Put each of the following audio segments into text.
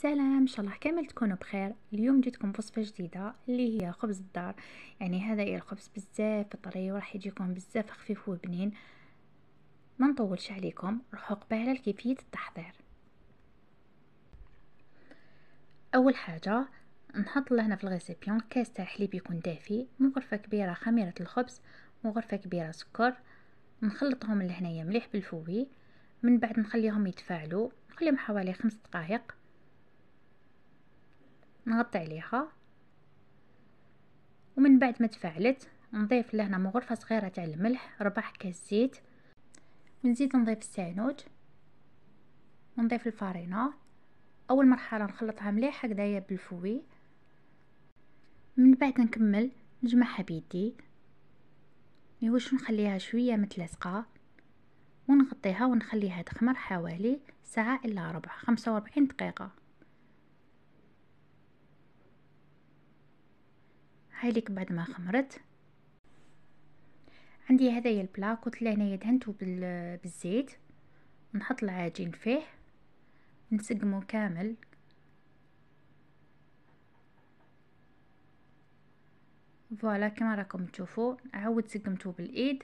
سلام، ان شاء الله كامل تكونوا بخير. اليوم جيتكم بوصفه جديده اللي هي خبز الدار. يعني هذا الخبز بزاف طري وراح يجيكم بزاف خفيف وبنين. ما نطولش عليكم، روحوا قباله لكيفيه التحضير. اول حاجه نحط لهنا في الغيسيبيون كاس تاع حليب يكون دافي، غرفه كبيره خميره الخبز وغرفه كبيره سكر. نخلطهم لهنايا مليح بالفوي، من بعد نخليهم يتفاعلوا، نخليهم حوالي 5 دقائق. نغطي عليها ومن بعد ما تفاعلت نضيف لهنا غرفة صغيرة تاع الملح، ربع كاس زيت، ونزيد نضيف السعنوج ونضيف الفارينة. اول مرحلة نخلطها مليح هكذايا بالفوي، من بعد نكمل نجمعها بيدي واش نخليها شوية متلصقة ونغطيها ونخليها تخمر حوالي ساعة الا ربع، 45 دقيقة. هايليك بعد ما خمرت عندي هذايا البلا، قلت له انايا دهنته بالزيت، نحط العجين فيه نسقمه كامل. فوالا كما راكم تشوفوا، نعاود سقمته بالايد،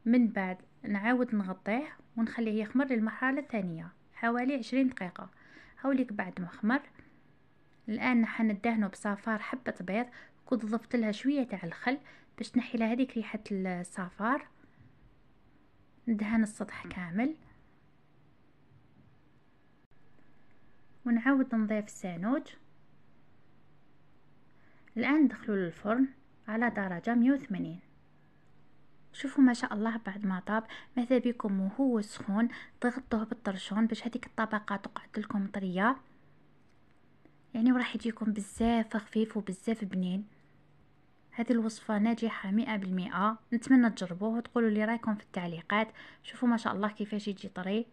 من بعد نعاود نغطيه ونخليه يخمر للمرحله الثانيه حوالي 20 دقيقه. هاوليك بعد ما خمر الان حندهنه بصفار حبه بيض، كنت ضفت لها شويه تاع الخل باش تنحي لها هذيك ريحه الصفار. ندهن السطح كامل ونعاود نضيف السانوج. الان ندخلو للفرن على درجه 180. شوفوا ما شاء الله بعد ما طاب، ماذا بكم وهو سخون تغطوه بالطرشون باش هذيك الطبقه تقعد لكم طريه، يعني وراح يجيكم بزاف خفيف وبزاف بنين. هذه الوصفه ناجحه 100%. نتمنى تجربوه وتقولوا لي رايكم في التعليقات. شوفوا ما شاء الله كيفاش يجي طري.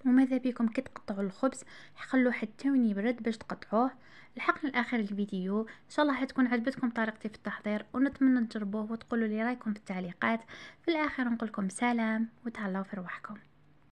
وماذا بكم كي تقطعوا الخبز خلوه حتى وين يبرد باش تقطعوه. لحقنا لاخر الفيديو، ان شاء الله حتكون عجبتكم طريقتي في التحضير، ونتمنى تجربوه وتقولوا لي رايكم في التعليقات. في الاخر نقول لكم سلام وتهلاو في رواحكم.